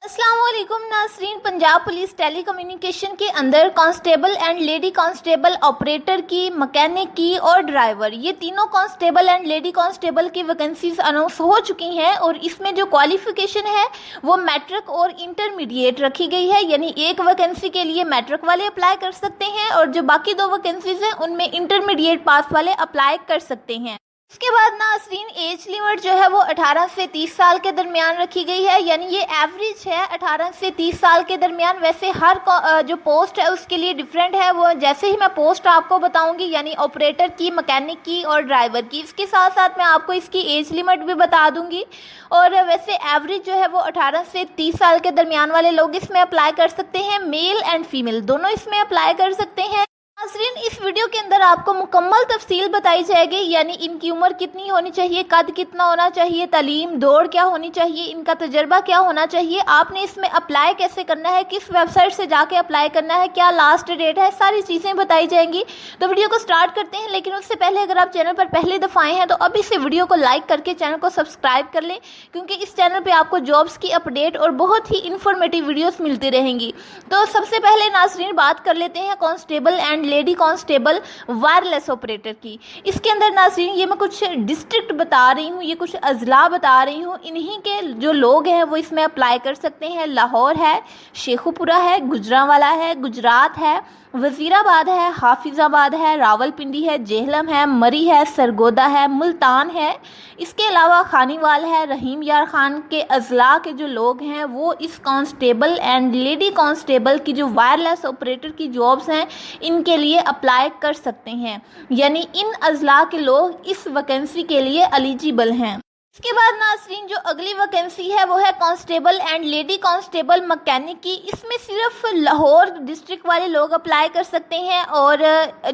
अस्सलाम वालेकुम नाज़रीन। पंजाब पुलिस टेली कम्युनिकेशन के अंदर constable and lady constable operator की, मैकेनिक की और ड्राइवर, ये तीनों कांस्टेबल एंड लेडी कांस्टेबल की वैकेंसीज अनाउंस हो चुकी हैं और इसमें जो क्वालिफिकेशन है वो मैट्रिक और इंटरमीडिएट रखी गई है। यानी एक वैकेंसी के लिए मैट्रिक वाले अप्लाई कर सकते हैं और जो बाकी दो वैकेंसीज हैं उनमें इंटरमीडिएट पास वाले अप्लाई कर सकते हैं। इसके बाद नाज़रीन एज लिमिट जो है वो 18 से 30 साल के दरमियान रखी गई है। यानी ये एवरेज है 18 से 30 साल के दरमियान। वैसे हर जो पोस्ट है उसके लिए डिफरेंट है, वो जैसे ही मैं पोस्ट आपको बताऊंगी, यानी ऑपरेटर की, मैकेनिक की और ड्राइवर की, इसके साथ साथ मैं आपको इसकी एज लिमिट भी बता दूंगी। और वैसे एवरेज जो है वो 18 से 30 साल के दरमियान वाले लोग इसमें अप्लाई कर सकते हैं। मेल एंड फीमेल दोनों इसमें अप्लाई कर सकते हैं। नाज़रीन इस वीडियो के अंदर आपको मुकम्मल तफसील बताई जाएगी, यानी इनकी उम्र कितनी होनी चाहिए, कद कितना होना चाहिए, तालीम, दौड़ क्या होनी चाहिए, इनका तजर्बा क्या होना चाहिए, आपने इसमें अप्लाई कैसे करना है, किस वेबसाइट से जाके अप्लाई करना है, क्या लास्ट डेट है, सारी चीज़ें बताई जाएंगी। तो वीडियो को स्टार्ट करते हैं, लेकिन उससे पहले अगर आप चैनल पर पहली दफ़ा आए हैं तो अभी से वीडियो को लाइक करके चैनल को सब्सक्राइब कर लें, क्योंकि इस चैनल पर आपको जॉब्स की अपडेट और बहुत ही इन्फॉर्मेटिव वीडियोज़ मिलती रहेंगी। तो सबसे पहले नाज़रीन बात कर लेते हैं constable and lady constable wireless operator की। इसके अंदर नाज़रीन ये मैं कुछ डिस्ट्रिक्ट बता रही हूँ, ये कुछ अजला बता रही हूँ, इन्हीं के जो लोग हैं वो इसमें अप्लाई कर सकते हैं। लाहौर है, शेखुपुरा है, गुजरांवाला है, गुजरात है, वज़ीराबाद है, हाफिज़ाबाद है, रावलपिंडी है, जेहलम है, मरी है, सरगोदा है, मुल्तान है। इसके अलावा खानीवाल है। रहीम यार खान के अजला के जो लोग हैं वो इस कांस्टेबल एंड लेडी कांस्टेबल की जो वायरलेस ऑपरेटर की जॉब्स हैं इनके लिए अप्लाई कर सकते हैं। यानी इन अजला के लोग इस वैकेंसी के लिए एलिजिबल हैं। इसके बाद नाज़रीन जो अगली वैकेंसी है वो है constable and lady constable mechanic की। इसमें सिर्फ लाहौर डिस्ट्रिक्ट वाले लोग अप्लाई कर सकते हैं। और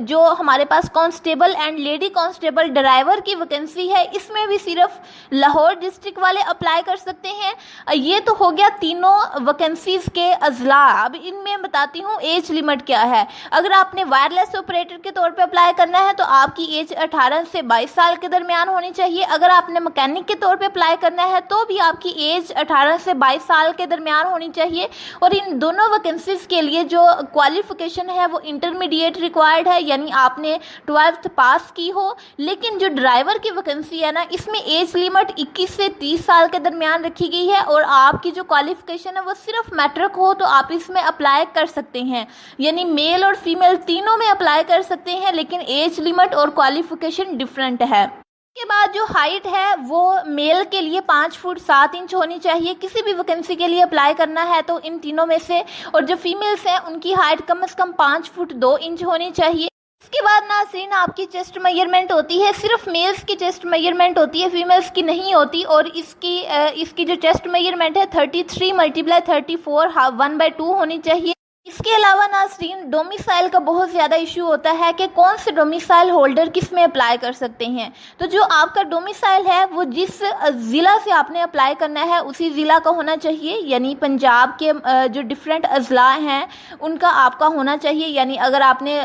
जो हमारे पास constable and lady constable driver की वैकेंसी है इसमें भी सिर्फ लाहौर डिस्ट्रिक्ट वाले अप्लाई कर सकते हैं। ये तो हो गया तीनों वैकेंसीज के अजला। अब इनमें बताती हूँ एज लिमिट क्या है। अगर आपने वायरलेस ऑपरेटर के तौर पर अप्लाई करना है तो आपकी एज 18 से 22 साल के दरमियान होनी चाहिए। अगर आपने मैकेनिक के तौर पे अप्लाई करना है तो भी आपकी एज 18 से 22 साल के दरमियान होनी चाहिए। और इन दोनों वैकेंसीज के लिए जो क्वालिफिकेशन है वो इंटरमीडिएट रिक्वायर्ड है, यानी आपने 12th पास की हो। लेकिन जो ड्राइवर की वैकेंसी है ना, इसमें एज लिमिट 21 से 30 साल के दरमियान रखी गई है और आपकी जो क्वालिफिकेशन है वो सिर्फ मैट्रिक हो तो आप इसमें अप्लाई कर सकते हैं। यानी मेल और फीमेल तीनों में अप्लाई कर सकते हैं, लेकिन एज लिमिट और क्वालिफिकेशन डिफरेंट है। के बाद जो हाइट है वो मेल के लिए 5 फुट 7 इंच होनी चाहिए किसी भी वैकेंसी के लिए अप्लाई करना है तो इन तीनों में से। और जो फीमेल्स हैं उनकी हाइट कम से कम 5 फुट 2 इंच होनी चाहिए। इसके बाद नाज़रीन आपकी चेस्ट मेजरमेंट होती है, सिर्फ मेल्स की चेस्ट मेजरमेंट होती है, फीमेल्स की नहीं होती। और इसकी जो चेस्ट मेजरमेंट है 33 × 34 1/2 होनी चाहिए। इसके अलावा नाज़रीन डोमिसाइल का बहुत ज़्यादा इशू होता है कि कौन से डोमिसाइल होल्डर किस में अप्लाई कर सकते हैं। तो जो आपका डोमिसाइल है वो जिस ज़िला से आपने अप्लाई करना है उसी ज़िला का होना चाहिए। यानी पंजाब के जो डिफरेंट अजला हैं उनका आपका होना चाहिए। यानी अगर आपने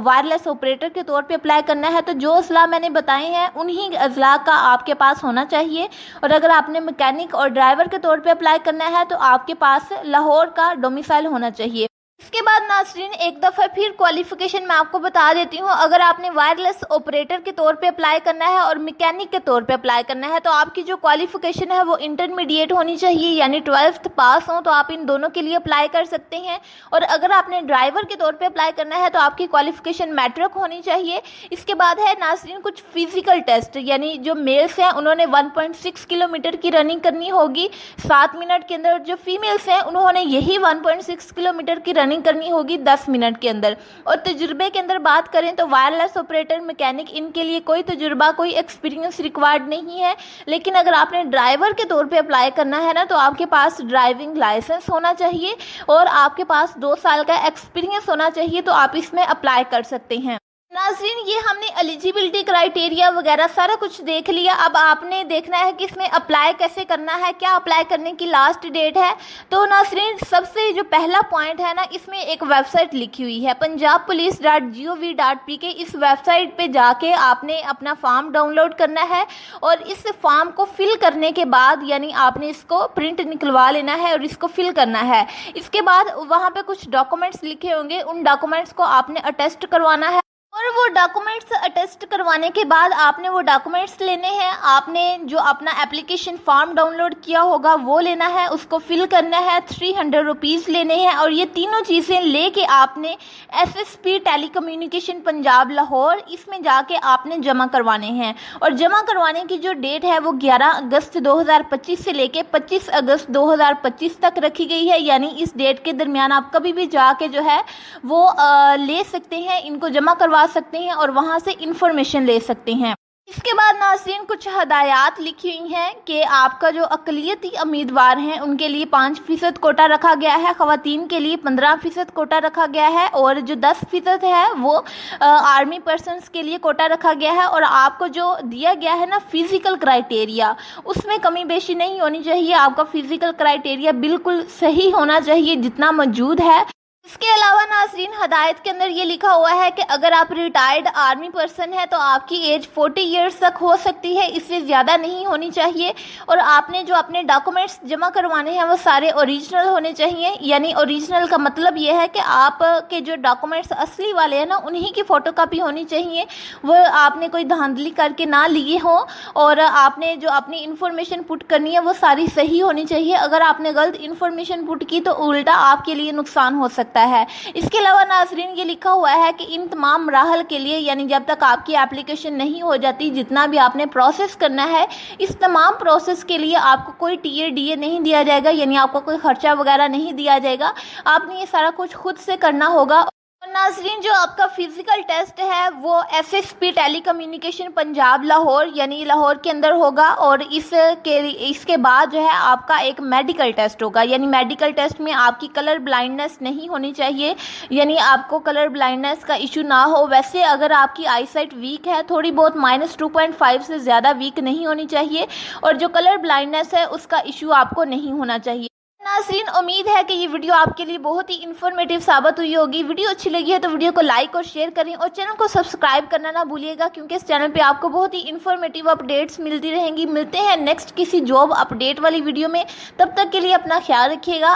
वायरलेस ऑपरेटर के तौर पे अप्लाई करना है तो जो अजला मैंने बताए हैं उन्हीं अजला का आपके पास होना चाहिए। और अगर आपने मैकेनिक और ड्राइवर के तौर पे अप्लाई करना है तो आपके पास लाहौर का डोमिसाइल होना चाहिए। इसके बाद नाज़रीन एक दफ़ा फिर क्वालिफिकेशन मैं आपको बता देती हूँ। अगर आपने वायरलेस ऑपरेटर के तौर पे अप्लाई करना है और मैकेनिक के तौर पे अप्लाई करना है तो आपकी जो क्वालिफिकेशन है वो इंटरमीडिएट होनी चाहिए, यानी 12th पास हो तो आप इन दोनों के लिए अप्लाई कर सकते हैं। और अगर आपने ड्राइवर के तौर पर अप्लाई करना है तो आपकी क्वालिफिकेशन मैट्रिक होनी चाहिए। इसके बाद है नाज़रीन कुछ फिजिकल टेस्ट, यानी जो मेल्स हैं उन्होंने 1.6 किलोमीटर की रनिंग करनी होगी 7 मिनट के अंदर। जो फीमेल्स हैं उन्होंने यही 1.6 किलोमीटर की रनिंग करनी होगी 10 मिनट के अंदर। और तजुर्बे के अंदर बात करें तो वायरलेस ऑपरेटर, मैकेनिक, इनके लिए कोई तजुर्बा, कोई एक्सपीरियंस रिक्वायर्ड नहीं है। लेकिन अगर आपने ड्राइवर के तौर पे अप्लाई करना है ना तो आपके पास ड्राइविंग लाइसेंस होना चाहिए और आपके पास 2 साल का एक्सपीरियंस होना चाहिए, तो आप इसमें अप्लाई कर सकते हैं। नाज़रीन, ये हमने एलिजिबिलिटी क्राइटेरिया वगैरह सारा कुछ देख लिया। अब आपने देखना है कि इसमें अप्लाई कैसे करना है, क्या अप्लाई करने की लास्ट डेट है। तो नाज़रीन, सबसे जो पहला पॉइंट है ना, इसमें एक वेबसाइट लिखी हुई है punjabpolice.gov.pk। इस वेबसाइट पे जाके आपने अपना फॉर्म डाउनलोड करना है और इस फॉर्म को फिल करने के बाद यानी आपने इसको प्रिंट निकलवा लेना है और इसको फिल करना है। इसके बाद वहाँ पे कुछ डॉक्यूमेंट्स लिखे होंगे, उन डॉक्यूमेंट्स को आपने अटेस्ट करवाना है और वो डॉक्यूमेंट्स अटेस्ट करवाने के बाद आपने वो डॉक्यूमेंट्स लेने हैं। आपने जो अपना एप्लीकेशन फॉर्म डाउनलोड किया होगा वो लेना है, उसको फिल करना है, 300 रुपीज़ लेने हैं और ये तीनों चीज़ें लेके आपने SSP टेलीकम्युनिकेशन पंजाब लाहौर इसमें जाके आपने जमा करवाने हैं। और जमा करवाने की जो डेट है वो 11 अगस्त 2025 से लेके 25 अगस्त 2025 तक रखी गई है। यानी इस डेट के दरमियान आप कभी भी जाके जो है वो ले सकते हैं, इनको जमा करवा सकते हैं और वहां से इंफॉर्मेशन ले सकते हैं। इसके बाद नाज़रीन, कुछ हदायत लिखी हुई हैं कि आपका जो अक़लियती उम्मीदवार हैं उनके लिए 5% कोटा रखा गया है, ख़वातीन के लिए 15% कोटा रखा गया है और जो 10% है वो आर्मी पर्सनस के लिए कोटा रखा गया है। और आपको जो दिया गया है ना फिज़िकल क्राइटेरिया, उसमें कमी बेशी नहीं होनी चाहिए। आपका फिज़िकल क्राइटेरिया बिल्कुल सही होना चाहिए जितना मौजूद है। इसके अलावा नाज़रीन, हदायत के अंदर ये लिखा हुआ है कि अगर आप रिटायर्ड आर्मी पर्सन है तो आपकी एज 40 ईयर्स तक हो सकती है, इससे ज़्यादा नहीं होनी चाहिए। और आपने जो अपने डॉक्यूमेंट्स जमा करवाने हैं वो सारे ओरिजिनल होने चाहिए। यानी ओरिजिनल का मतलब ये है कि आपके जो डॉक्यूमेंट्स असली वाले हैं ना उन्हीं की फ़ोटोकॉपी होनी चाहिए, वो आपने कोई धांधली करके ना लिए हों। और आपने जो अपनी इन्फॉर्मेशन पुट करनी है वो सारी सही होनी चाहिए। अगर आपने गलत इन्फॉर्मेशन पुट की तो उल्टा आपके लिए नुकसान हो सकता है। इसके अलावा नाज़रीन, ये लिखा हुआ है कि इन तमाम मराहल के लिए यानी जब तक आपकी एप्लीकेशन नहीं हो जाती, जितना भी आपने प्रोसेस करना है, इस तमाम प्रोसेस के लिए आपको कोई TADA नहीं दिया जाएगा, यानी आपको कोई खर्चा वगैरह नहीं दिया जाएगा। आपने ये सारा कुछ खुद से करना होगा। नाज़रीन, जो आपका फिज़िकल टेस्ट है वो SSP टेलीकम्युनिकेशन पंजाब लाहौर यानी लाहौर के अंदर होगा और इसके बाद जो है आपका एक मेडिकल टेस्ट होगा। यानी मेडिकल टेस्ट में आपकी कलर ब्लाइंडनेस नहीं होनी चाहिए, यानी आपको कलर ब्लाइंडनेस का इशू ना हो। वैसे अगर आपकी आईसाइट वीक है, थोड़ी बहुत -2.5 से ज़्यादा वीक नहीं होनी चाहिए और जो कलर ब्लाइंडनेस है उसका इशू आपको नहीं होना चाहिए। नाज़रीन, उम्मीद है कि ये वीडियो आपके लिए बहुत ही इन्फॉर्मेटिव साबित हुई होगी। वीडियो अच्छी लगी है तो वीडियो को लाइक और शेयर करें और चैनल को सब्सक्राइब करना ना भूलिएगा, क्योंकि इस चैनल पे आपको बहुत ही इन्फॉर्मेटिव अपडेट्स मिलती रहेंगी। मिलते हैं नेक्स्ट किसी जॉब अपडेट वाली वीडियो में, तब तक के लिए अपना ख्याल रखिएगा।